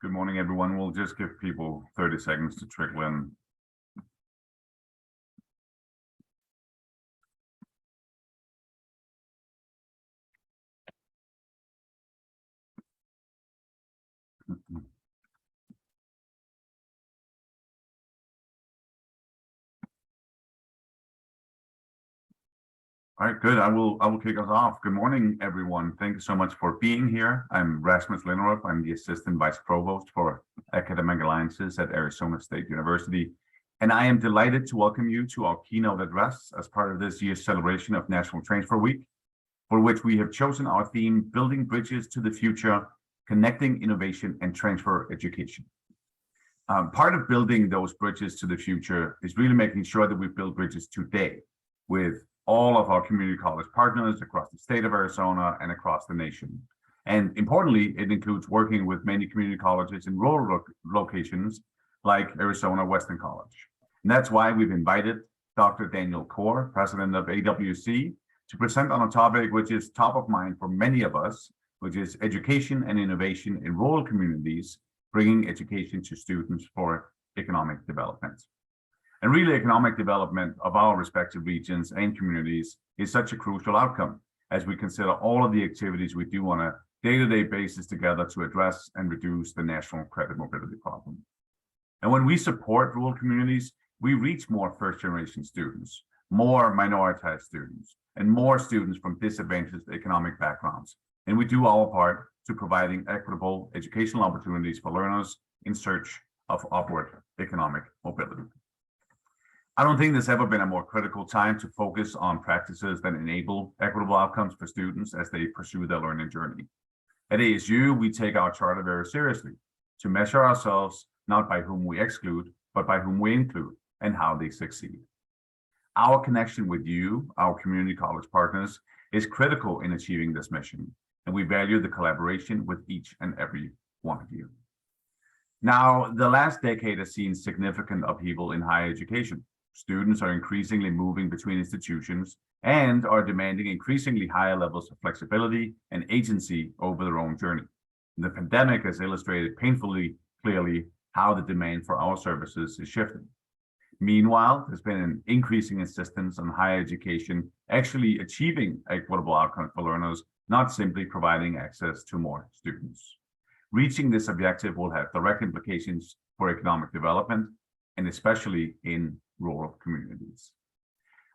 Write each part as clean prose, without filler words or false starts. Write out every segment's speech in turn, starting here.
Good morning, everyone. We'll just give people 30 seconds to trickle in. All right, good. I will kick us off. Good morning, everyone. Thank you so much for being here. I'm Rasmus Linderup. I'm the Assistant Vice Provost for Academic Alliances at Arizona State University. And I am delighted to welcome you to our keynote address as part of this year's celebration of National Transfer Week, for which we have chosen our theme, Building Bridges to the Future, Connecting Innovation and Transfer Education. Part of building those bridges to the future is really making sure that we build bridges today with all of our community college partners across the state of Arizona and across the nation. And importantly, it includes working with many community colleges in rural locations like Arizona Western College. And that's why we've invited Dr. Daniel Corr, president of AWC, to present on a topic which is top of mind for many of us, which is education and innovation in rural communities, bringing education to students for economic development. And really, economic development of our respective regions and communities is such a crucial outcome as we consider all of the activities we do on a day-to-day basis together to address and reduce the national credit mobility problem. And when we support rural communities, we reach more first-generation students, more minoritized students, and more students from disadvantaged economic backgrounds. And we do our part to providing equitable educational opportunities for learners in search of upward economic mobility. I don't think there's ever been a more critical time to focus on practices that enable equitable outcomes for students as they pursue their learning journey. At ASU, we take our charter very seriously to measure ourselves not by whom we exclude, but by whom we include and how they succeed. Our connection with you, our community college partners, is critical in achieving this mission, and we value the collaboration with each and every one of you. Now, the last decade has seen significant upheaval in higher education. Students are increasingly moving between institutions and are demanding increasingly higher levels of flexibility and agency over their own journey. The pandemic has illustrated painfully clearly how the demand for our services is shifting. Meanwhile, there's been an increasing insistence on higher education actually achieving equitable outcomes for learners, not simply providing access to more students. Reaching this objective will have direct implications for economic development, and especially in rural communities.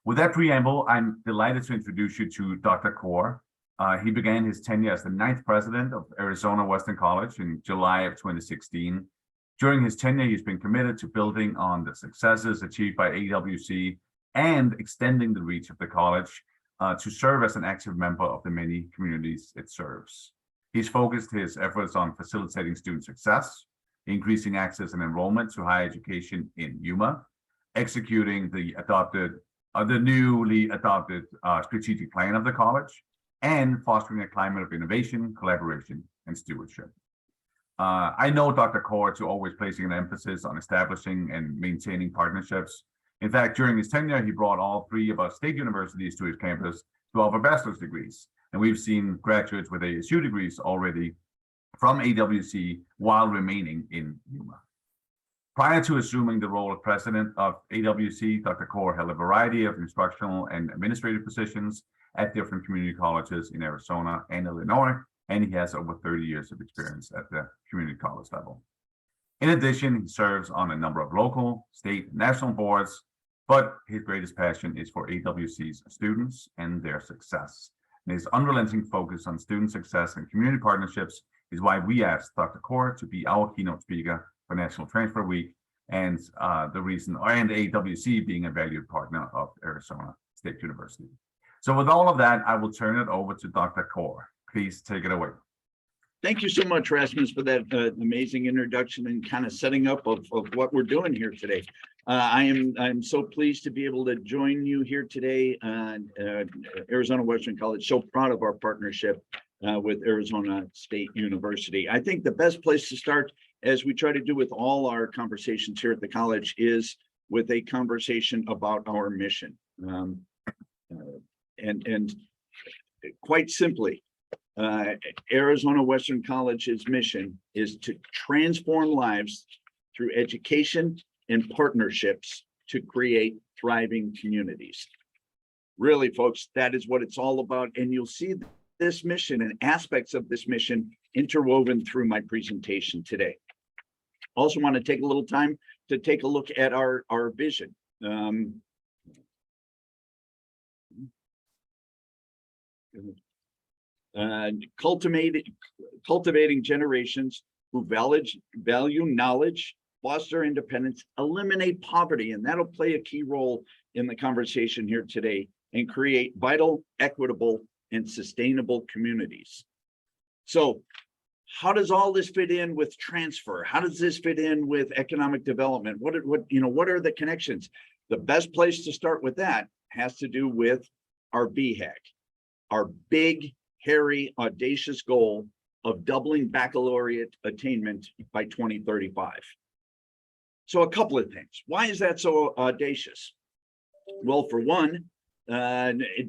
With that preamble, I'm delighted to introduce you to Dr. Corr. He began his tenure as the 9th president of Arizona Western College in July of 2016. During his tenure, he's been committed to building on the successes achieved by AWC and extending the reach of the college to serve as an active member of the many communities it serves. He's focused his efforts on facilitating student success, increasing access and enrollment to higher education in Yuma, executing the newly adopted strategic plan of the college, and fostering a climate of innovation, collaboration, and stewardship. I know Dr. Corr to always placing an emphasis on establishing and maintaining partnerships. In fact, during his tenure, he brought all 3 of our state universities to his campus to offer bachelor's degrees. And we've seen graduates with ASU degrees already from AWC while remaining in Yuma. Prior to assuming the role of president of AWC, Dr. Corr held a variety of instructional and administrative positions at different community colleges in Arizona and Illinois, and he has over 30 years of experience at the community college level. In addition, he serves on a number of local, state, and national boards, but his greatest passion is for AWC's students and their success. And his unrelenting focus on student success and community partnerships is why we asked Dr. Corr to be our keynote speaker for National Transfer Week, and AWC being a valued partner of Arizona State University. So with all of that, I will turn it over to Dr. Corr. Please take it away. Thank you so much, Rasmus, for that amazing introduction and kind of setting up of what we're doing here today. I'm so pleased to be able to join you here today on Arizona Western College. So proud of our partnership with Arizona State University. I think the best place to start, as we try to do with all our conversations here at the college, is with a conversation about our mission. And quite simply, Arizona Western College's mission is to transform lives through education and partnerships to create thriving communities. Really, folks, that is what it's all about. And you'll see this mission and aspects of this mission interwoven through my presentation today. Also want to take a little time to take a look at our vision. Cultivating generations who value knowledge, foster independence, eliminate poverty, and that'll play a key role in the conversation here today, and create vital, equitable, and sustainable communities. So how does all this fit in with transfer? How does this fit in with economic development? What are the connections? The best place to start with that has to do with our BHAG, our big, hairy, audacious goal of doubling baccalaureate attainment by 2035. So a couple of things. Why is that so audacious? Well, for one,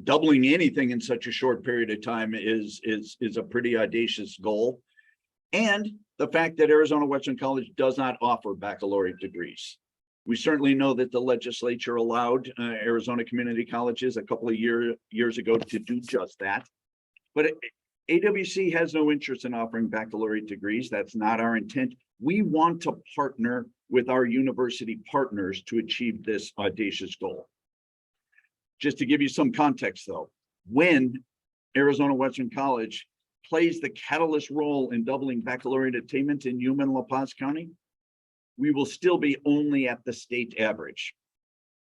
doubling anything in such a short period of time is a pretty audacious goal. And the fact that Arizona Western College does not offer baccalaureate degrees. We certainly know that the legislature allowed Arizona community colleges a couple of years ago to do just that. But AWC has no interest in offering baccalaureate degrees. That's not our intent. We want to partner with our university partners to achieve this audacious goal. Just to give you some context though, when Arizona Western College plays the catalyst role in doubling baccalaureate attainment in Yuma and La Paz County, we will still be only at the state average,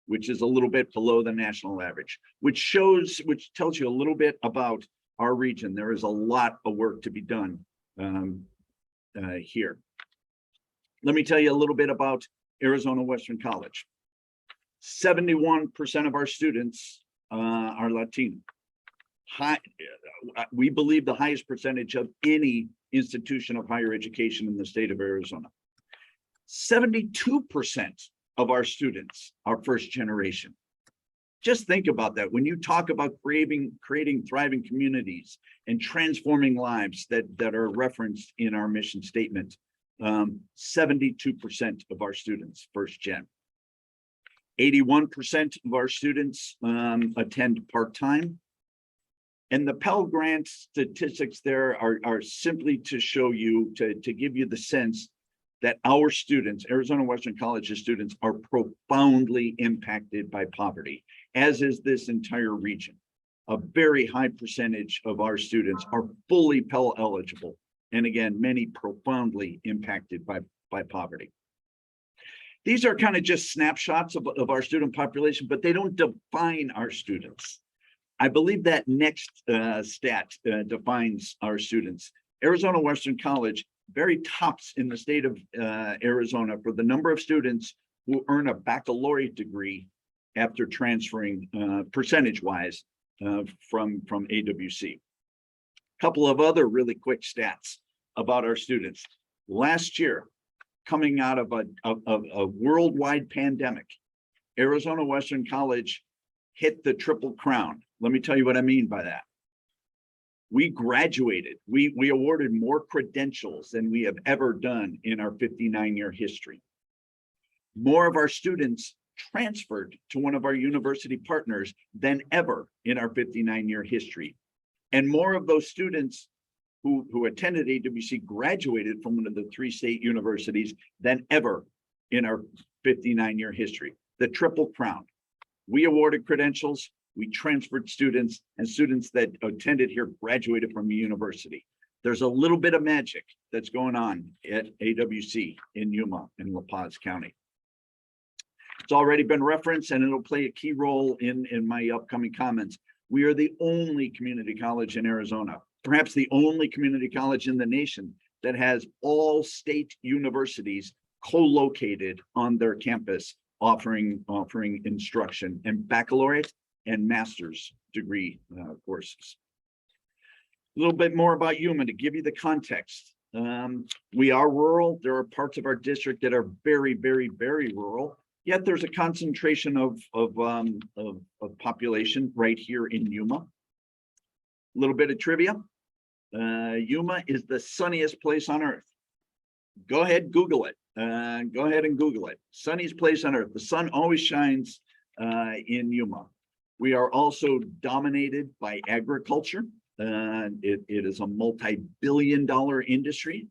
which is a little bit below the national average, which tells you a little bit about our region. There is a lot of work to be done here. Let me tell you a little bit about Arizona Western College. 71% of our students are Latino. We believe the highest percentage of any institution of higher education in the state of Arizona. 72% of our students are first generation. Just think about that. When you talk about creating thriving communities and transforming lives that are referenced in our mission statement, 72% of our students first gen. 81% of our students attend part-time. And the Pell Grant statistics there are simply to show you, to give you the sense that our students, Arizona Western College's students, are profoundly impacted by poverty, as is this entire region. A very high percentage of our students are fully Pell eligible. And again, many profoundly impacted by poverty. These are kind of just snapshots of our student population, but they don't define our students. I believe that next stat defines our students. Arizona Western College very tops in the state of Arizona for the number of students who earn a baccalaureate degree after transferring percentage-wise from AWC. Couple of other really quick stats about our students. Last year, coming out of a worldwide pandemic, Arizona Western College hit the Triple Crown. Let me tell you what I mean by that. We graduated, we awarded more credentials than we have ever done in our 59-year history. More of our students transferred to one of our university partners than ever in our 59-year history. And more of those students who attended AWC graduated from one of the 3 state universities than ever in our 59-year history. The Triple Crown. We awarded credentials, we transferred students, and students that attended here graduated from a university. There's a little bit of magic that's going on at AWC in Yuma and La Paz County. It's already been referenced and it'll play a key role in my upcoming comments. We are the only community college in Arizona, perhaps the only community college in the nation that has all state universities co-located on their campus, offering instruction and baccalaureate and master's degree courses. A little bit more about Yuma to give you the context. We are rural. There are parts of our district that are very, very, very rural. Yet there's a concentration of population right here in Yuma. A little bit of trivia. Yuma is the sunniest place on earth. Go ahead, Google it. Go ahead and Google it. Sunniest place on earth. The sun always shines in Yuma. We are also dominated by agriculture. It is a multi-billion-dollar industry.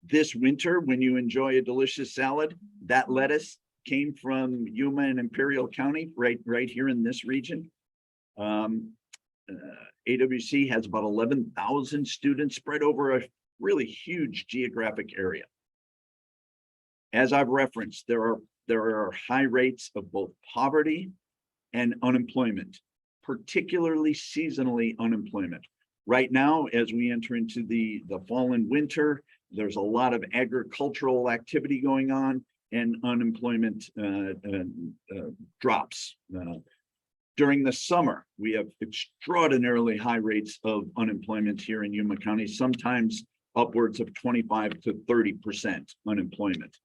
This winter, when you enjoy a delicious salad, that lettuce came from Yuma and Imperial County, right here in this region. AWC has about 11,000 students spread over a really huge geographic area. As I've referenced, there are high rates of both poverty and unemployment, particularly seasonally unemployment. Right now, as we enter into the fall and winter, there's a lot of agricultural activity going on, and unemployment drops. During the summer, we have extraordinarily high rates of unemployment here in Yuma County, sometimes upwards of 25 to 30% unemployment.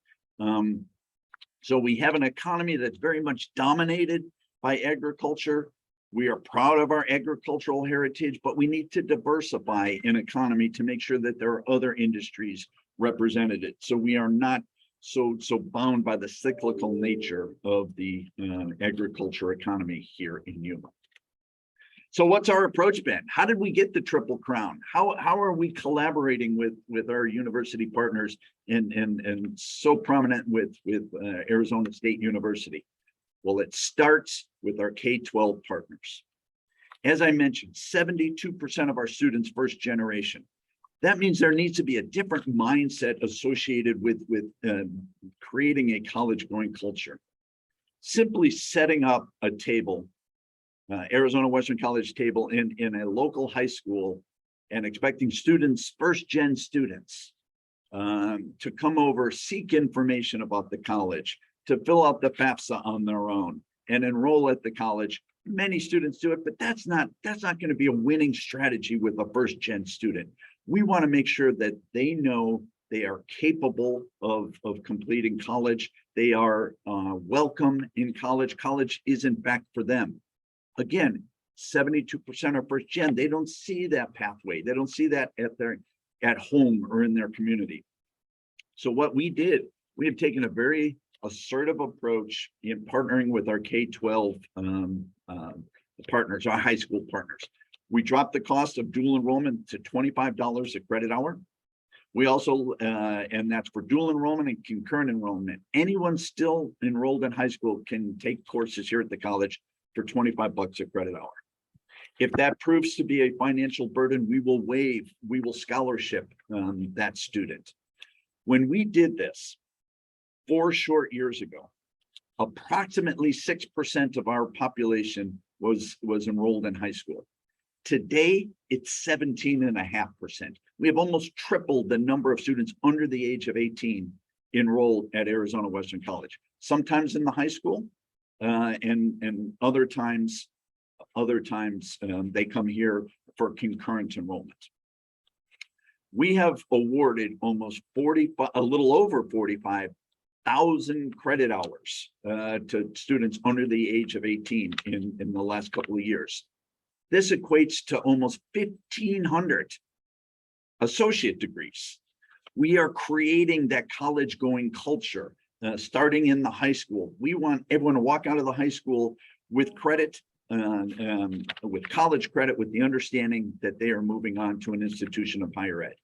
So we have an economy that's very much dominated by agriculture. We are proud of our agricultural heritage, but we need to diversify an economy to make sure that there are other industries represented. So we are not so bound by the cyclical nature of the agriculture economy here in Yuma. So what's our approach been? How did we get the Triple Crown? How are we collaborating with our university partners and so prominent with Arizona State University? Well, it starts with our K-12 partners. As I mentioned, 72% of our students first generation. That means there needs to be a different mindset associated with creating a college-going culture. Simply setting up a table, Arizona Western College table in a local high school, and expecting students, first-gen students, to come over, seek information about the college, to fill out the FAFSA on their own and enroll at the college. Many students do it, but that's not going to be a winning strategy with a first-gen student. We want to make sure that they know they are capable of completing college. They are welcome in college. College is in fact for them. Again, 72% are first gen. They don't see that pathway. They don't see that at home or in their community. So what we did, we have taken a very assertive approach in partnering with our K-12 partners, our high school partners. We dropped the cost of dual enrollment to $25 a credit hour. We also, and that's for dual enrollment and concurrent enrollment. Anyone still enrolled in high school can take courses here at the college for $25 a credit hour. If that proves to be a financial burden, we will scholarship that student. When we did this 4 short years ago, approximately 6% of our population was enrolled in high school. Today, it's 17.5%. We have almost tripled the number of students under the age of 18 enrolled at Arizona Western College, sometimes in the high school, and other times they come here for concurrent enrollment. We have awarded almost a little over 45,000 credit hours to students under the age of 18 in the last couple of years. This equates to almost 1,500 associate degrees. We are creating that college-going culture starting in the high school. We want everyone to walk out of the high school with credit, with college credit, with the understanding that they are moving on to an institution of higher ed.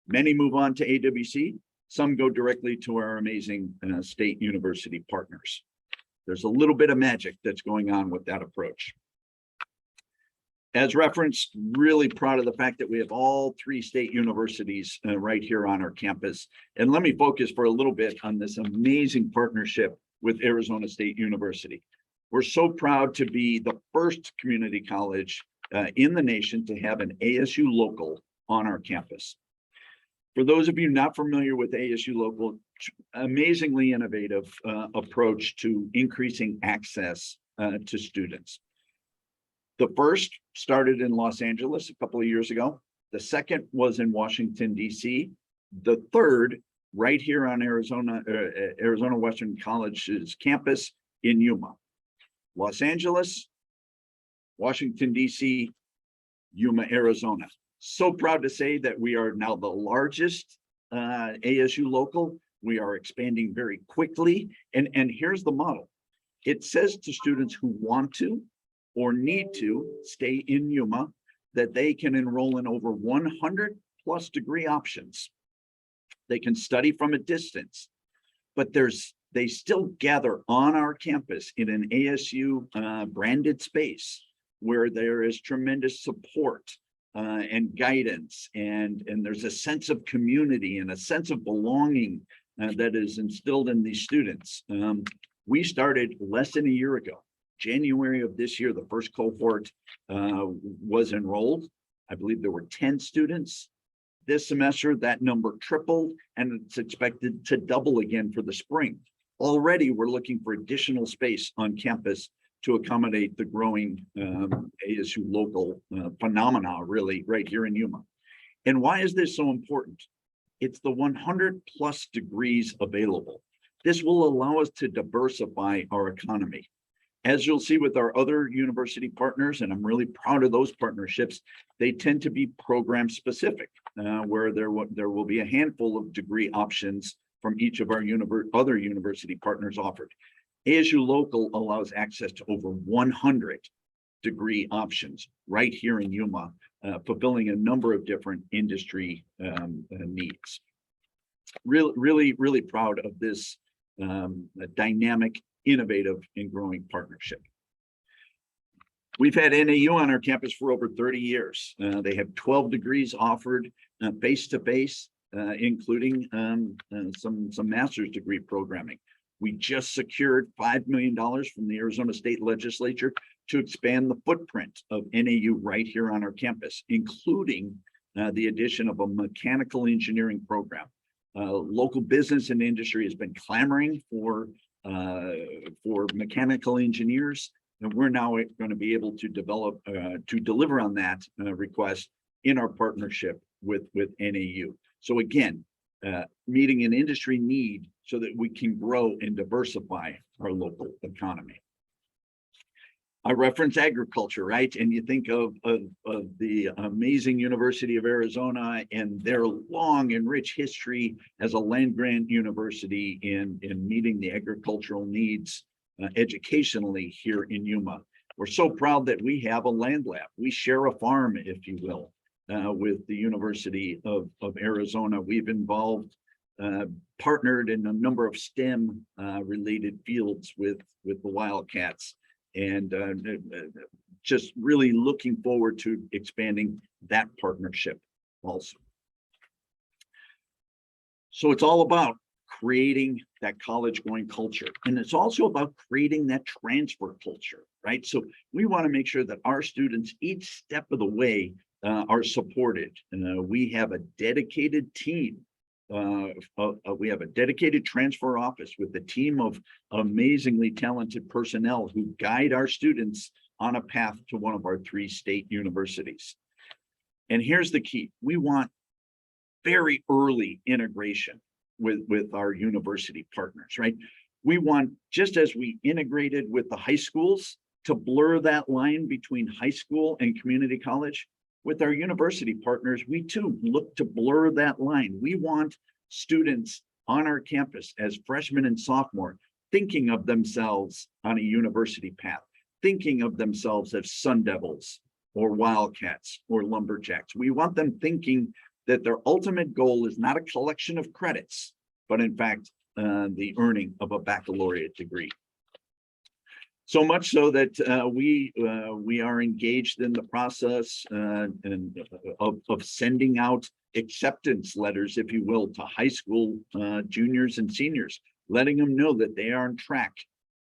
Many move on to AWC. Some go directly to our amazing state university partners. There's a little bit of magic that's going on with that approach. As referenced, really proud of the fact that we have all 3 state universities right here on our campus. And let me focus for a little bit on this amazing partnership with Arizona State University. We're so proud to be the first community college in the nation to have an ASU local on our campus. For those of you not familiar with ASU local, amazingly innovative approach to increasing access to students. The first started in Los Angeles a couple of years ago. The second was in Washington, D.C. The third, right here on Arizona Western College's campus in Yuma. Los Angeles, Washington, D.C., Yuma, Arizona. So proud to say that we are now the largest ASU local. We are expanding very quickly. And here's the model. It says to students who want to or need to stay in Yuma that they can enroll in over 100 plus degree options. They can study from a distance, but they still gather on our campus in an ASU branded space where there is tremendous support and guidance, and there's a sense of community and a sense of belonging that is instilled in these students. We started less than a year ago. January of this year, the first cohort was enrolled. I believe there were 10 students. This semester, that number tripled, and it's expected to double again for the spring. Already, we're looking for additional space on campus to accommodate the growing ASU local phenomena, really, right here in Yuma. And why is this so important? It's the 100 plus degrees available. This will allow us to diversify our economy. As you'll see with our other university partners, and I'm really proud of those partnerships, they tend to be program specific, where there will be a handful of degree options from each of our other university partners offered. ASU Local allows access to over 100 degree options right here in Yuma, fulfilling a number of different industry needs. Really proud of this dynamic, innovative, and growing partnership. We've had NAU on our campus for over 30 years. They have 12 degrees offered face-to-face, including some master's degree programming. We just secured $5 million from the Arizona State Legislature to expand the footprint of NAU right here on our campus, including the addition of a mechanical engineering program. Local business and industry has been clamoring for mechanical engineers, and we're now going to be able to deliver on that request in our partnership with NAU. So again, meeting an industry need so that we can grow and diversify our local economy. I reference agriculture, right? And you think of the amazing University of Arizona and their long and rich history as a land-grant university in meeting the agricultural needs educationally here in Yuma. We're so proud that we have a land lab. We share a farm, if you will, with the University of Arizona. We've partnered in a number of STEM related fields with the Wildcats, and just really looking forward to expanding that partnership also. So it's all about creating that college going culture, and it's also about creating that transfer culture, right? So we want to make sure that our students each step of the way are supported. We have a dedicated team. We have a dedicated transfer office with a team of amazingly talented personnel who guide our students on a path to one of our 3 state universities. And here's the key. We want very early integration with our university partners, right? We want, just as we integrated with the high schools, to blur that line between high school and community college. With our university partners, we too look to blur that line. We want students on our campus as freshmen and sophomore thinking of themselves on a university path, thinking of themselves as Sun Devils or Wildcats or Lumberjacks. We want them thinking that their ultimate goal is not a collection of credits, but in fact, the earning of a baccalaureate degree. So much so that we are engaged in the process of sending out acceptance letters, if you will, to high school juniors and seniors, letting them know that they are on track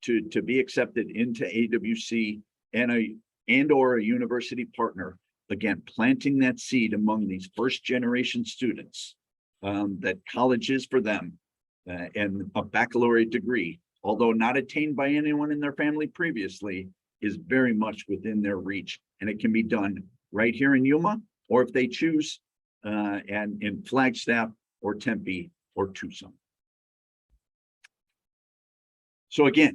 to be accepted into AWC and or a university partner. Again, planting that seed among these first generation students that college is for them, and a baccalaureate degree, although not attained by anyone in their family previously, is very much within their reach. And it can be done right here in Yuma, or if they choose, and in Flagstaff or Tempe or Tucson. So again,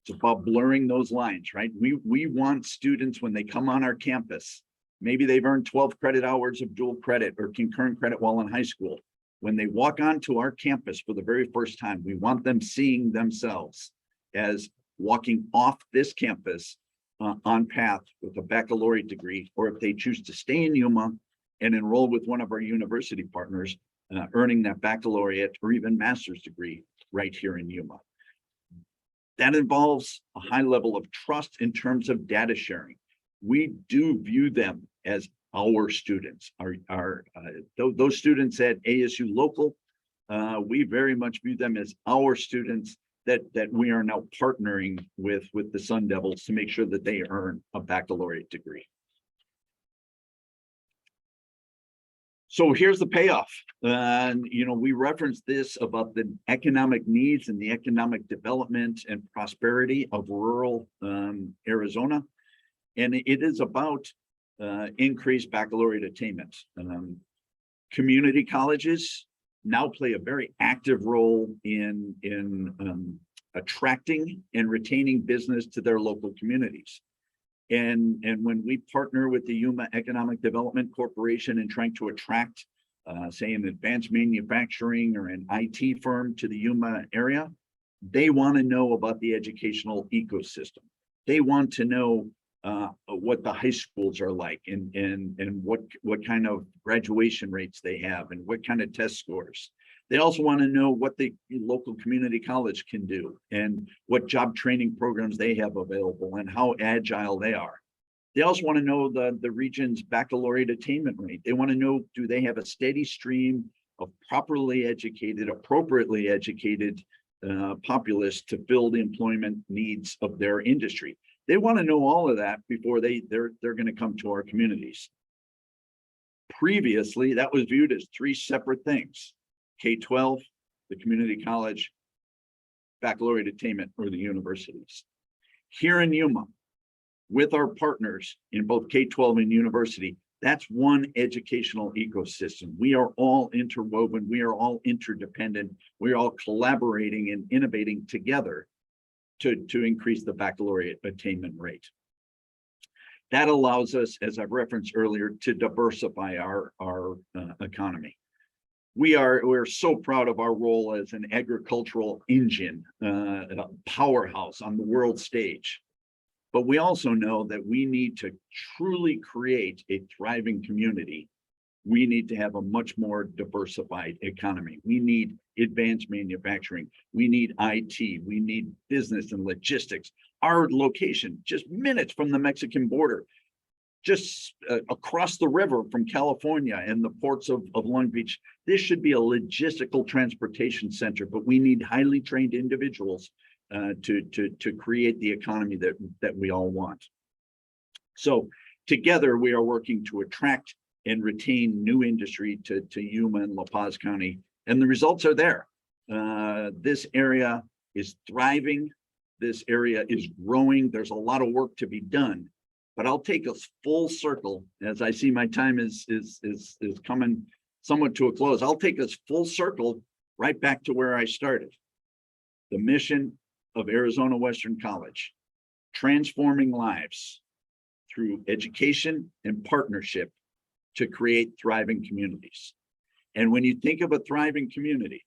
it's about blurring those lines, right? We want students, when they come on our campus, Maybe they've earned 12 credit hours of dual credit or concurrent credit while in high school. When they walk onto our campus for the very first time, we want them seeing themselves as walking off this campus on path with a baccalaureate degree, or if they choose to stay in Yuma and enroll with one of our university partners, earning that baccalaureate or even master's degree right here in Yuma. That involves a high level of trust in terms of data sharing. We do view them as our students, those students at ASU local. We very much view them as our students that we are now partnering with the Sun Devils to make sure that they earn a baccalaureate degree. So here's the payoff. We referenced this about the economic needs and the economic development and prosperity of rural Arizona. And it is about increased baccalaureate attainment. Community colleges now play a very active role in attracting and retaining business to their local communities. And when we partner with the Yuma Economic Development Corporation and trying to attract, say, an advanced manufacturing or an IT firm to the Yuma area, they want to know about the educational ecosystem. They want to know what the high schools are like and what kind of graduation rates they have and what kind of test scores. They also want to know what the local community college can do and what job training programs they have available and how agile they are. They also want to know the region's baccalaureate attainment rate. They want to know, do they have a steady stream of properly educated, appropriately educated populace to fill the employment needs of their industry. They want to know all of that before they're going to come to our communities. Previously, that was viewed as three separate things: K-12, the community college, baccalaureate attainment, or the universities. Here in Yuma, with our partners in both K-12 and university, that's one educational ecosystem. We are all interwoven. We are all interdependent. We are all collaborating and innovating together to increase the baccalaureate attainment rate. That allows us, as I've referenced earlier, to diversify our economy. We're so proud of our role as an agricultural engine, a powerhouse on the world stage. But we also know that we need to truly create a thriving community. We need to have a much more diversified economy. We need advanced manufacturing. We need IT. We need business and logistics. Our location, just minutes from the Mexican border, just across the river from California and the ports of Long Beach. This should be a logistical transportation center, but we need highly trained individuals to create the economy that we all want. So together we are working to attract and retain new industry to Yuma and La Paz County. And the results are there. This area is thriving. This area is growing. There's a lot of work to be done. But I'll take us full circle, as I see my time is coming somewhat to a close. I'll take us full circle right back to where I started. The mission of Arizona Western College, transforming lives through education and partnership to create thriving communities. And when you think of a thriving community,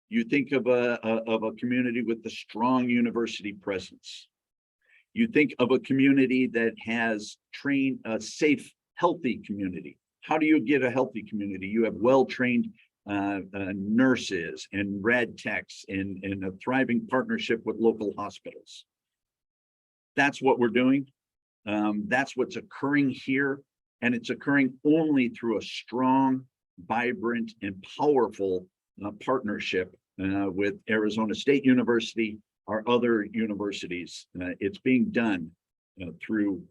you think of a community with a strong university presence. You think of a community that has trained a safe, healthy community. How do you get a healthy community? You have well-trained nurses and rad techs and a thriving partnership with local hospitals. That's what we're doing. That's what's occurring here. And it's occurring only through a strong, vibrant, and powerful partnership with Arizona State University, our other universities. It's being done through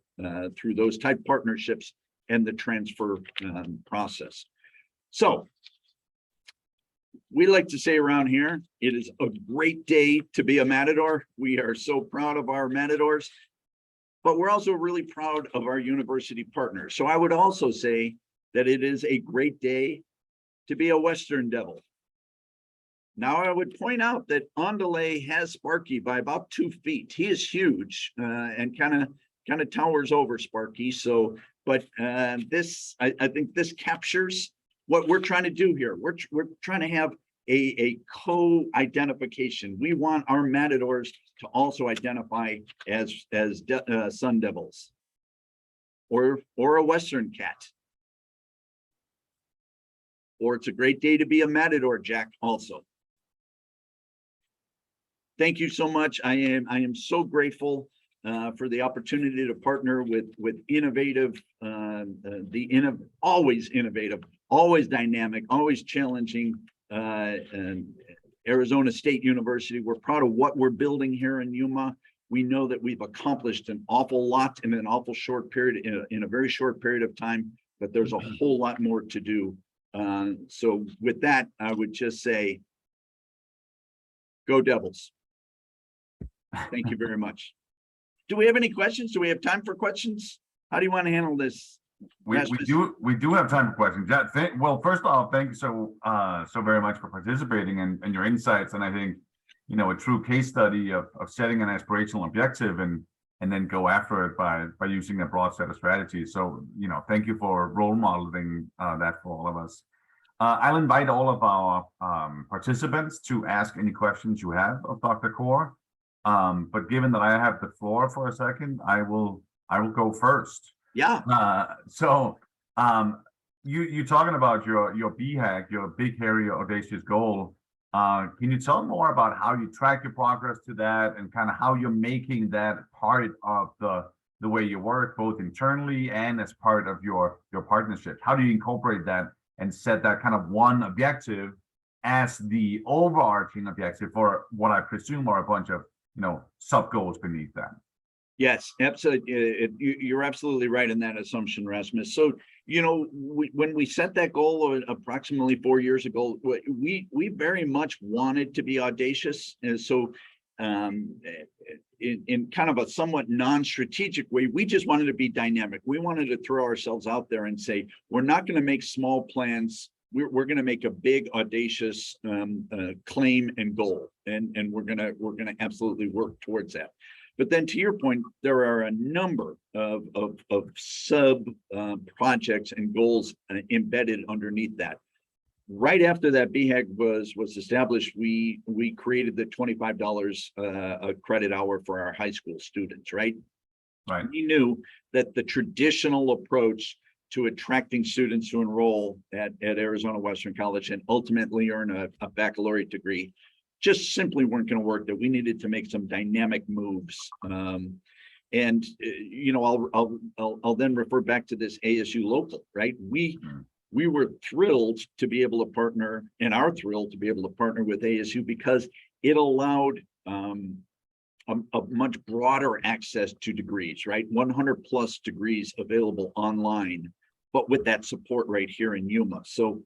those type partnerships and the transfer process. So we like to say around here, it is a great day to be a Matador. We are so proud of our Matadors, but we're also really proud of our university partners. So I would also say that it is a great day to be a Western Devil. Now, I would point out that Andale has Sparky by about 2 feet. He is huge and kind of kind of towers over Sparky. So, but I think this captures what we're trying to do here. We're trying to have a co-identification. We want our matadors to also identify as Sun Devils or a Western Cat. Or it's a great day to be a matador, Jack, also. Thank you so much. I am so grateful for the opportunity to partner with innovative, always innovative, always dynamic, always challenging Arizona State University. We're proud of what we're building here in Yuma. We know that we've accomplished an awful lot in an awful short period, in a very short period of time, but there's a whole lot more to do. So with that, I would just say, go Devils. Thank you very much. Do we have any questions? Do we have time for questions? How do you want to handle this? We do have time for questions. Yeah, well, first off, thank you so very much for participating and your insights. And I think, you know, a true case study of setting an aspirational objective and then go after it by using a broad set of strategies. So, you know, thank you for role modeling that for all of us. I'll invite all of our participants to ask any questions you have of Dr. Corr. But given that I have the floor for a second, I will go first. Yeah. You talking about your BHAG, your big, hairy, audacious goal. Can you tell more about how you track your progress to that and kind of how you're making that part of the way you work, both internally and as part of your partnership? How do you incorporate that and set that kind of one objective as the overarching objective for what I presume are a bunch of, you know, sub goals beneath that? Yes, absolutely. You're absolutely right in that assumption, Rasmus. So, you know, when we set that goal approximately 4 years ago, we very much wanted to be audacious. And so in kind of a somewhat non-strategic way, we just wanted to be dynamic. We wanted to throw ourselves out there and say, we're not going to make small plans. We're going to make a big, audacious claim and goal, and we're going to absolutely work towards that. But then, to your point, there are a number of sub projects and goals embedded underneath that. Right after that BHAG was established, we created the $25 a credit hour for our high school students. Right. We knew that the traditional approach to attracting students to enroll at Arizona Western College and ultimately earn a baccalaureate degree just simply weren't going to work, that we needed to make some dynamic moves. And you know, I'll then refer back to this ASU local, right? We were thrilled to be able to partner, and are thrilled to be able to partner with ASU because it allowed a much broader access to degrees, right? 100+ degrees available online, but with that support right here in Yuma. So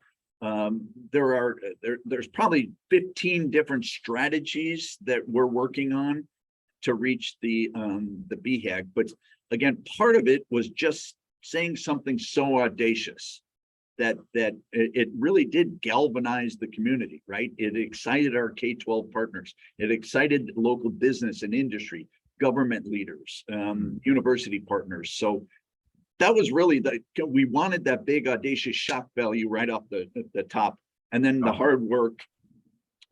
there's probably 15 different strategies that we're working on to reach the BHAG. But again, part of it was just saying something so audacious that it really did galvanize the community, right? It excited our K-12 partners. It excited local business and industry, government leaders, university partners. So that was really we wanted that big audacious shock value right off the top, and then the hard work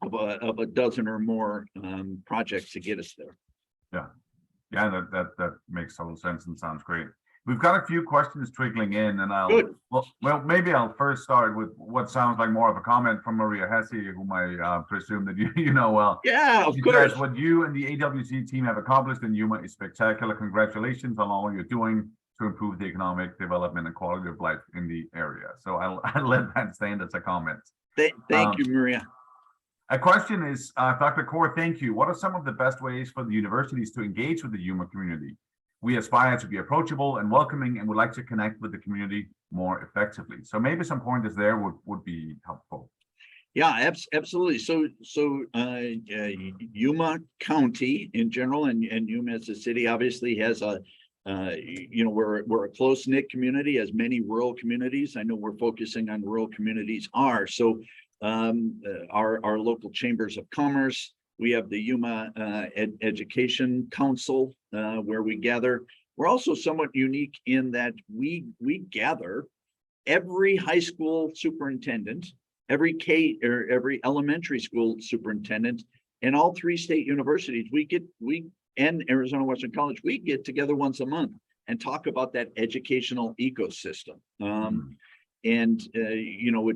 of a dozen or more projects to get us there. Yeah, that makes total sense and sounds great. We've got a few questions trickling in, and well, maybe I'll first start with what sounds like more of a comment from Maria Hesse, whom I presume that you know well. Yeah, of course. What you and the AWC team have accomplished in Yuma is spectacular. Congratulations on all you're doing to improve the economic development and quality of life in the area. So I'll let that stand as a comment. Thank you, Maria. A question is, Dr. Corr, thank you. What are some of the best ways for the universities to engage with the Yuma community? We aspire to be approachable and welcoming and would like to connect with the community more effectively. So maybe some pointers there would be helpful. Yeah, absolutely. So Yuma County in general, and Yuma as a city obviously has a you know, we're a close-knit community, as many rural communities. I know we're focusing on rural communities are. So our local chambers of commerce, we have the Yuma Education Council where we gather. We're also somewhat unique in that we gather every high school superintendent, every every elementary school superintendent, and all three state universities. We and Arizona Western College, we get together once a month and talk about that educational ecosystem. And you know,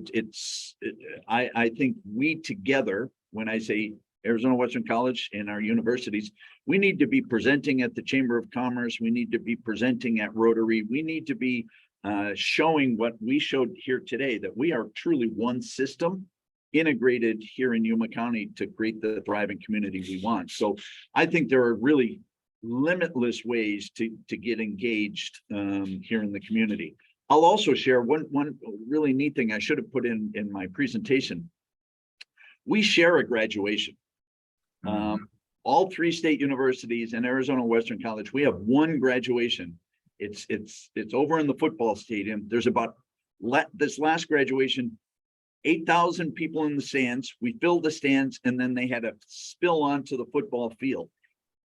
I think we together, when I say Arizona Western College and our universities, we need to be presenting at the Chamber of Commerce. We need to be presenting at Rotary. We need to be showing what we showed here today, that we are truly one system integrated here in Yuma County to create the thriving community we want. So I think there are really limitless ways to get engaged here in the community. I'll also share one really neat thing I should have put in my presentation. We share a graduation. All three state universities and Arizona Western College, we have one graduation. It's over in the football stadium. There's about this last graduation, 8,000 people in the stands. We filled the stands, and then they had to spill onto the football field.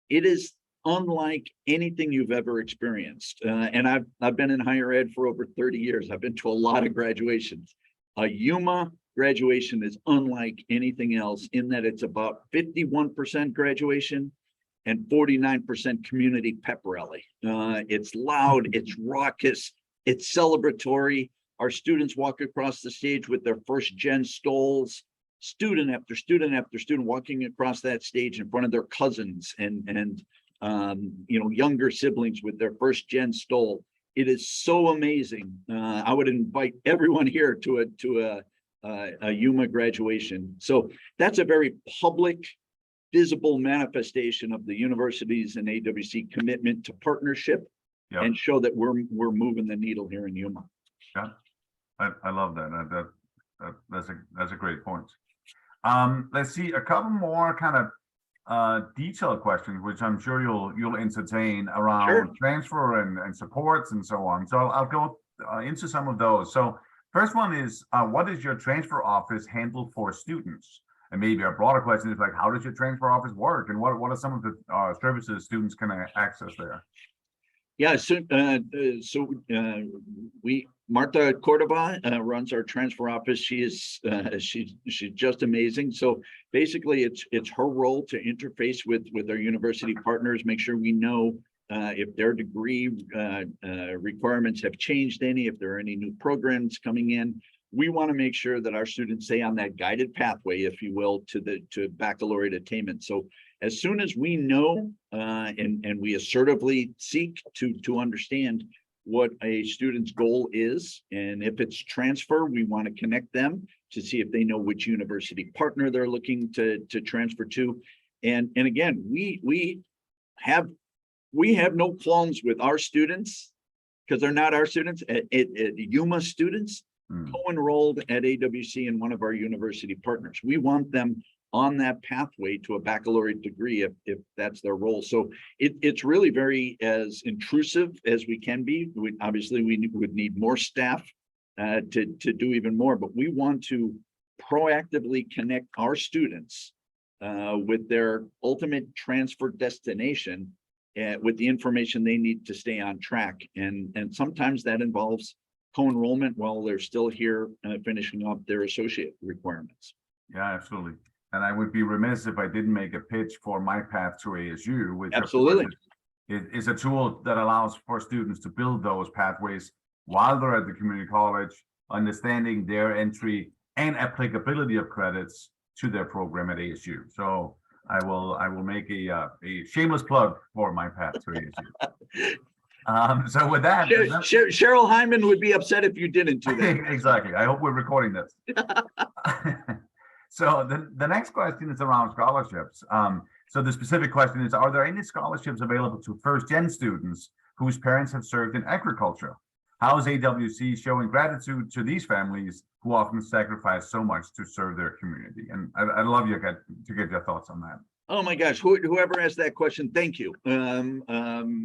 It is unlike anything you've ever experienced. And I've been in higher ed for over 30 years. I've been to a lot of graduations. A Yuma graduation is unlike anything else in that it's about 51% graduation and 49% community pep rally. It's loud, it's raucous, it's celebratory. Our students walk across the stage with their first gen stoles, student after student after student walking across that stage in front of their cousins and you know, younger siblings with their first gen stole. It is so amazing. I would invite everyone here to a Yuma graduation. So that's a very public, visible manifestation of the universities and AWC commitment to partnership, and show that we're moving the needle here in Yuma. Yeah, I love that. That's a great point. Let's see a couple more kind of detailed questions, which I'm sure you'll entertain around transfer and supports and so on. So I'll go into some of those. So first one is, what does your transfer office handle for students? And maybe a broader question is like, how does your transfer office work? And what are some of the services students can access there? Yeah, so Marta Cordova runs our transfer office. She is she's just amazing. So basically, it's her role to interface with our university partners, make sure we know if their degree requirements have changed any, if there are any new programs coming in. We want to make sure that our students stay on that guided pathway, if you will, to baccalaureate attainment. So as soon as we know and we assertively seek to understand what a student's goal is, and if it's transfer, we want to connect them to see if they know which university partner they're looking to transfer to. And again, we have no qualms with our students, because they're not our students, Yuma students co-enrolled at AWC in one of our university partners. We want them on that pathway to a baccalaureate degree if that's their role. So it's really very as intrusive as we can be. Obviously we would need more staff to do even more, but we want to proactively connect our students with their ultimate transfer destination with the information they need to stay on track. And sometimes that involves co-enrollment while they're still here finishing up their associate requirements. Yeah, absolutely. And I would be remiss if I didn't make a pitch for My Path to ASU, which absolutely is a tool that allows for students to build those pathways while they're at the community college, understanding their entry and applicability of credits to their program at ASU. So I will make a shameless plug for My Path to ASU. So with that, Cheryl Hyman would be upset if you didn't do that. Exactly. I hope we're recording this. So the next question is around scholarships. So the specific question is, are there any scholarships available to first-gen students whose parents have served in agriculture? How is AWC showing gratitude to these families who often sacrifice so much to serve their community? And I'd love you to get your thoughts on that. Oh my gosh, whoever asked that question, thank you.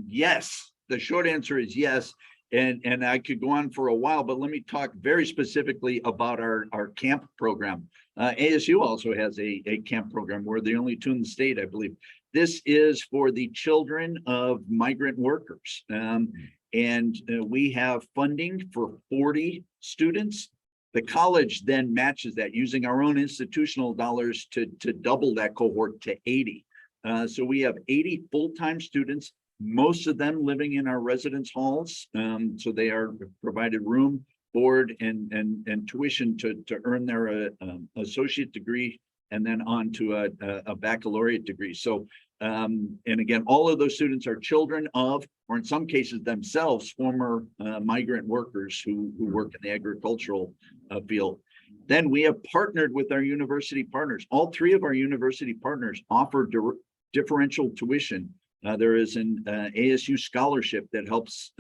Yes, the short answer is yes. And I could go on for a while, but let me talk very specifically about our camp program. ASU also has a camp program. We're the only two in the state, I believe. this is for the children of migrant workers. We have funding for 40 students. The college then matches that using our own institutional dollars to double that cohort to 80. So we have 80 full-time students, most of them living in our residence halls. So they are provided room, board, and tuition to earn their associate degree and then on to a baccalaureate degree. So, and again, all of those students are children of, or in some cases themselves, former migrant workers who work in the agricultural field. Then we have partnered with our university partners. All three of our university partners offer differential tuition. There is an ASU scholarship that helps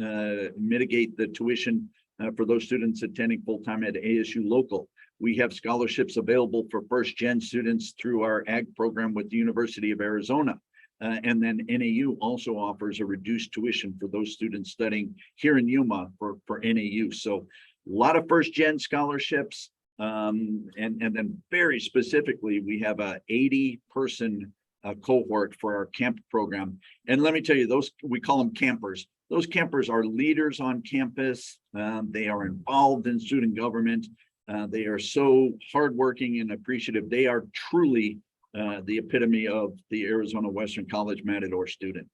mitigate the tuition for those students attending full-time at ASU local. We have scholarships available for first-gen students through our ag program with the University of Arizona. And then NAU also offers a reduced tuition for those students studying here in Yuma for NAU. So a lot of first-gen scholarships. And then very specifically, we have a 80-person cohort for our camp program. And let me tell you, those, we call them campers. Those campers are leaders on campus. They are involved in student government. They are so hardworking and appreciative. They are truly the epitome of the Arizona Western College Matador student.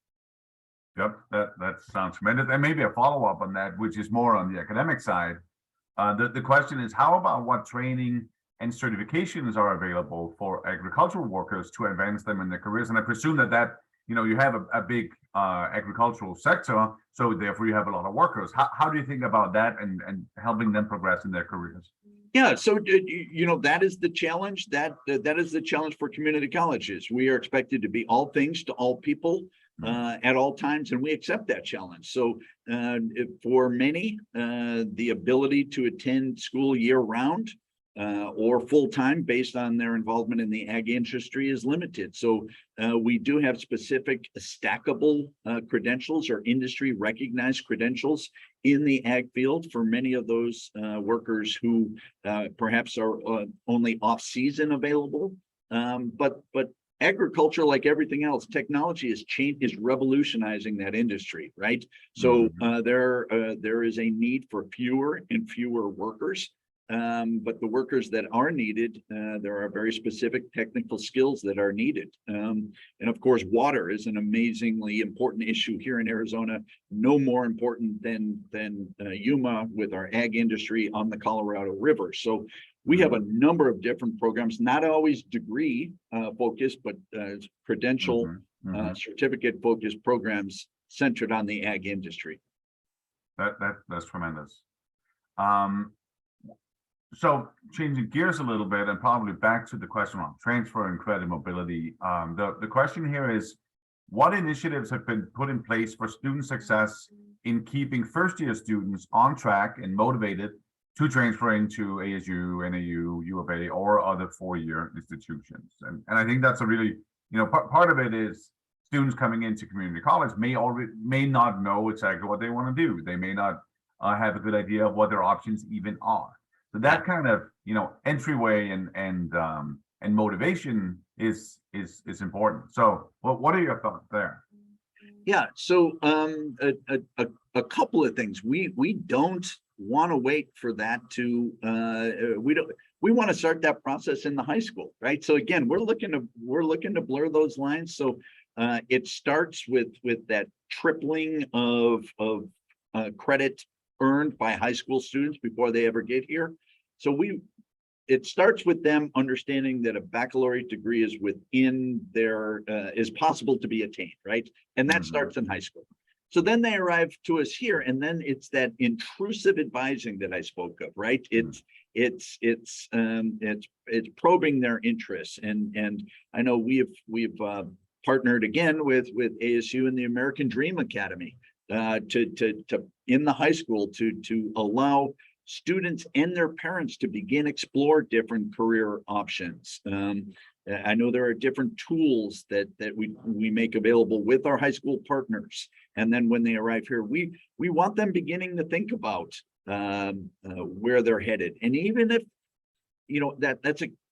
Yep, that sounds tremendous. And maybe a follow-up on that, which is more on the academic side. The question is, how about what training and certifications are available for agricultural workers to advance them in their careers? And I presume that you have a big agricultural sector, so therefore you have a lot of workers. How do you think about that and helping them progress in their careers? Yeah, so that is the challenge. That is the challenge for community colleges. We are expected to be all things to all people at all times, and we accept that challenge. So for many, the ability to attend school year-round or full-time based on their involvement in the ag industry is limited. So we do have specific stackable credentials or industry recognized credentials in the ag field for many of those workers who perhaps are only off-season available. But agriculture, like everything else, technology is revolutionizing that industry, right? So there is a need for fewer and fewer workers. But the workers that are needed, there are very specific technical skills that are needed. And of course, water is an amazingly important issue here in Arizona, no more important than Yuma with our ag industry on the Colorado River. So we have a number of different programs, not always degree focused, but credential certificate focused programs centered on the ag industry. That's tremendous. So changing gears a little bit and probably back to the question on transfer and credit mobility. The question here is, what initiatives have been put in place for student success in keeping first-year students on track and motivated to transfer into ASU, NAU, U of A, or other four-year institutions? And I think that's a really, part of it is students coming into community college may not know exactly what they want to do. They may not have a good idea of what their options even are. So that kind of entryway and motivation is important. So what are your thoughts there? Yeah, so a couple of things. We don't want to wait for that to we want to start that process in the high school, right? So again, we're looking to blur those lines. So it starts with that tripling of credit earned by high school students before they ever get here. So it starts with them understanding that a baccalaureate degree is within their is possible to be attained, right? And that starts in high school. So then they arrive to us here, and then it's that intrusive advising that I spoke of, right? It's probing their interests, and I know we've partnered again with ASU and the American Dream Academy to in the high school to allow students and their parents to begin explore different career options. I know there are different tools that we make available with our high school partners, and then when they arrive here, we want them beginning to think about where they're headed. And even if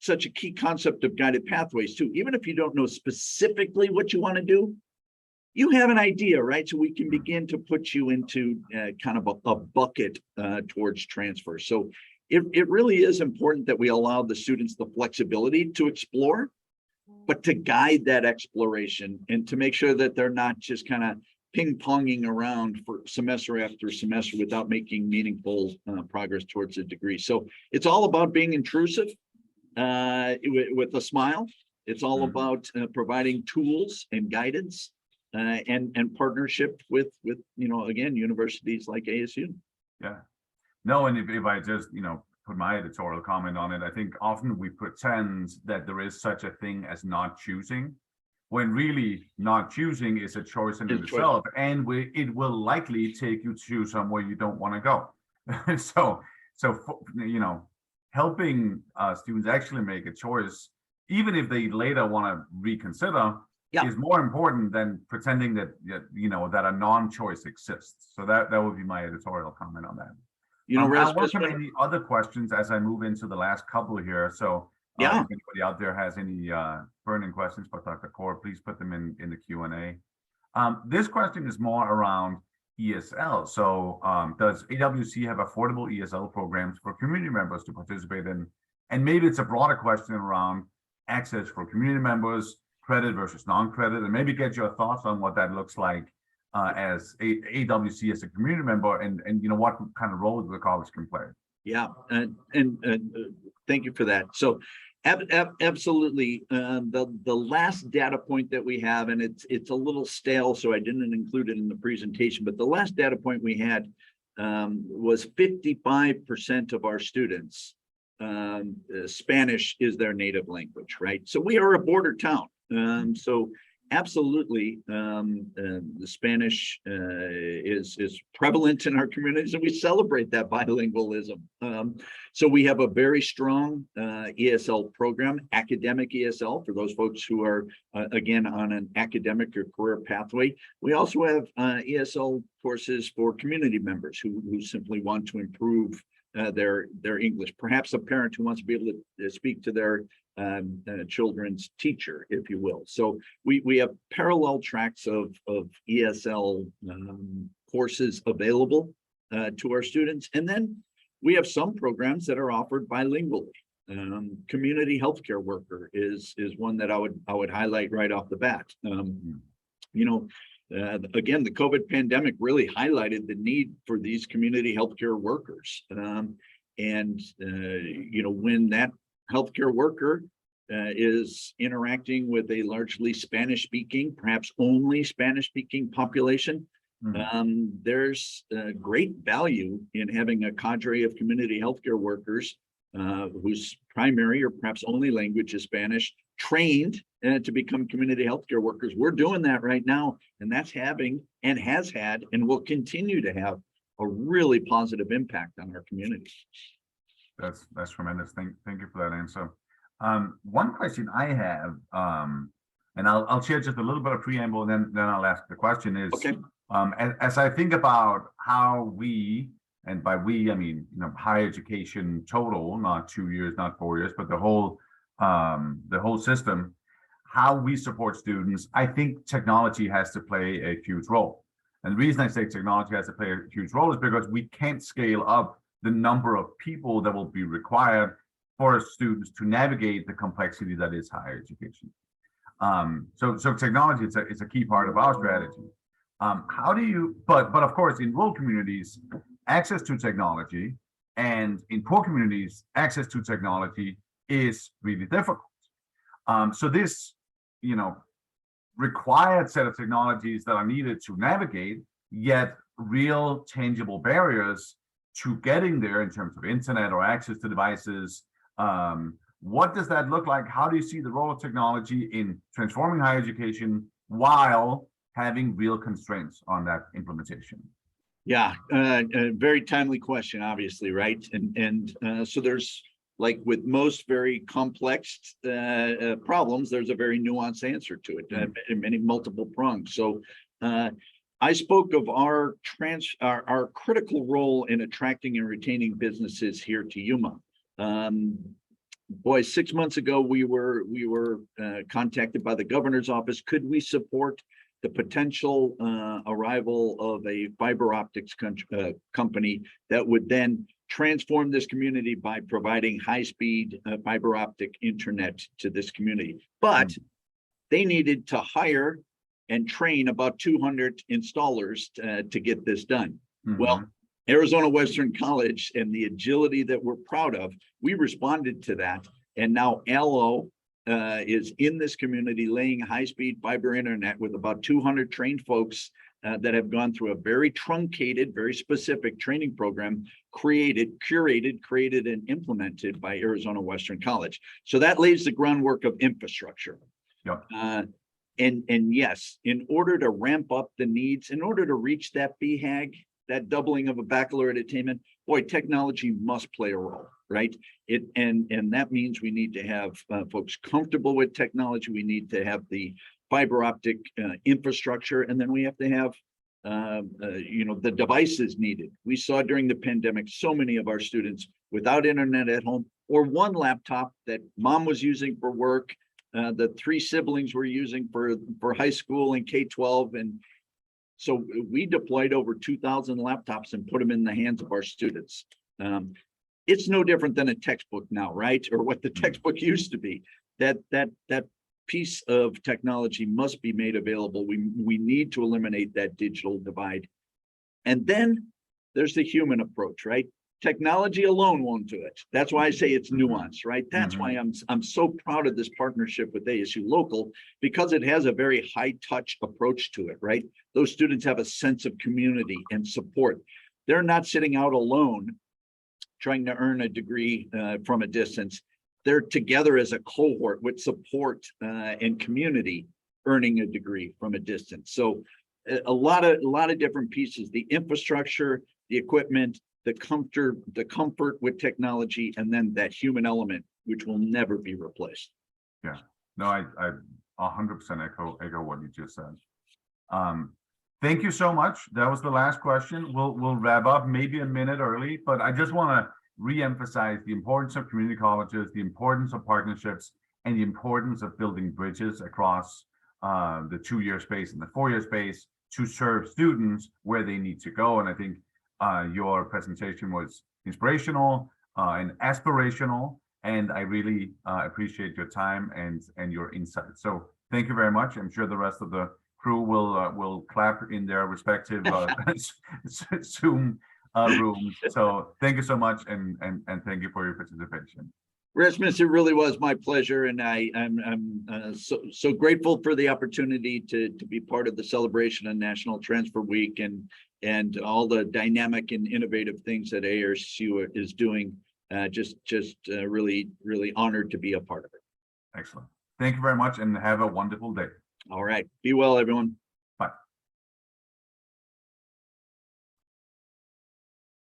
such a key concept of guided pathways too. Even if you don't know specifically what you want to do, you have an idea, right? So we can begin to put you into kind of a bucket towards transfer. So it really is important that we allow the students the flexibility to explore, but to guide that exploration and to make sure that they're not just kind of ping-ponging around for semester after semester without making meaningful progress towards a degree. So it's all about being intrusive with a smile. It's all about providing tools and guidance and partnership with again, universities like ASU. Yeah. No, and if I just, put my editorial comment on it, I think often we pretend that there is such a thing as not choosing, when really not choosing is a choice in itself, and it will likely take you to somewhere you don't want to go. So helping students actually make a choice, even if they later want to reconsider, is more important than pretending that that a non-choice exists. So that would be my editorial comment on that. I welcome any other questions as I move into the last couple here. So if anybody out there has any burning questions for Dr. Corr, please put them in the Q&A. This question is more around ESL. So does AWC have affordable ESL programs for community members to participate in? And maybe it's a broader question around access for community members, credit versus non-credit, and maybe get your thoughts on what that looks like as AWC as a community member, and what kind of role the college can play. Yeah, and thank you for that. So absolutely, the last data point that we have, and it's a little stale, so I didn't include it in the presentation, but the last data point we had was 55% of our students, Spanish is their native language, right? So we are a border town. So absolutely, the Spanish is prevalent in our communities, and we celebrate that bilingualism. So we have a very strong ESL program, academic ESL, for those folks who are, again, on an academic or career pathway. We also have ESL courses for community members who simply want to improve their English. Perhaps a parent who wants to be able to speak to their children's teacher, if you will. So we have parallel tracks of ESL courses available to our students. And then we have some programs that are offered bilingually. Community healthcare worker is one that I would highlight right off the bat. Again, the COVID pandemic really highlighted the need for these community healthcare workers. When that healthcare worker is interacting with a largely Spanish-speaking, perhaps only Spanish-speaking population, there's great value in having a cadre of community healthcare workers whose primary or perhaps only language is Spanish, trained to become community healthcare workers. We're doing that right now, and that's having and has had and will continue to have a really positive impact on our community. That's tremendous. Thank you for that answer. One question I have, and I'll share just a little bit of preamble, and then I'll ask the question is, okay. As I think about how we, and by we I mean higher education total, not 2 years, not 4 years, but the whole system, how we support students, I think technology has to play a huge role. And the reason I say technology has to play a huge role is because we can't scale up the number of people that will be required for students to navigate the complexity that is higher education. So technology is a key part of our strategy. How do you, but of course, in rural communities, access to technology, and in poor communities, access to technology is really difficult. So this, required set of technologies that are needed to navigate, yet real tangible barriers to getting there in terms of internet or access to devices. What does that look like? How do you see the role of technology in transforming higher education while having real constraints on that implementation? Yeah, a very timely question, obviously, right? And so there's, like with most very complex problems, there's a very nuanced answer to it, many multiple prongs. So I spoke of our critical role in attracting and retaining businesses here to Yuma. boy, 6 months ago, we were contacted by the governor's office. Could we support the potential arrival of a fiber optics company that would then transform this community by providing high-speed fiber optic internet to this community? But they needed to hire and train about 200 installers to get this done. Well, Arizona Western College and the agility that we're proud of, we responded to that. And now Allo is in this community laying high-speed fiber internet with about 200 trained folks that have gone through a very truncated, very specific training program created, created, and implemented by Arizona Western College. So that lays the groundwork of infrastructure. Yep. And yes, in order to ramp up the needs, in order to reach that BHAG, that doubling of a baccalaureate attainment, boy, technology must play a role, right? And that means we need to have folks comfortable with technology. We need to have the fiber optic infrastructure, and then we have to have the devices needed. We saw during the pandemic so many of our students without internet at home, or one laptop that mom was using for work, the 3 siblings were using for high school and K-12. And so we deployed over 2,000 laptops and put them in the hands of our students. It's no different than a textbook now, right? Or what the textbook used to be. That piece of technology must be made available. We need to eliminate that digital divide. And then there's the human approach, right? Technology alone won't do it. That's why I say it's nuance, right? That's why I'm so proud of this partnership with ASU Local, because it has a very high touch approach to it, right? Those students have a sense of community and support. They're not sitting out alone trying to earn a degree from a distance. They're together as a cohort with support and community earning a degree from a distance. So a lot of different pieces, the infrastructure, the equipment, the comfort with technology, and then that human element, which will never be replaced. Yeah, no, I 100% echo what you just said. Thank you so much. That was the last question. We'll wrap up maybe a minute early, but I just want to re-emphasize the importance of community colleges, the importance of partnerships, and the importance of building bridges across the 2-year space and the 4-year space to serve students where they need to go. And I think your presentation was inspirational and aspirational, and I really appreciate your time and your insights. So thank you very much. I'm sure the rest of the crew will clap in their respective Zoom rooms. So thank you so much, and thank you for your participation. Rasmus, it really was my pleasure, and I'm so grateful for the opportunity to be part of the celebration of National Transfer Week and all the dynamic and innovative things that ASU is doing. Just really honored to be a part of it. Excellent. Thank you very much, and have a wonderful day. All right. Be well, everyone.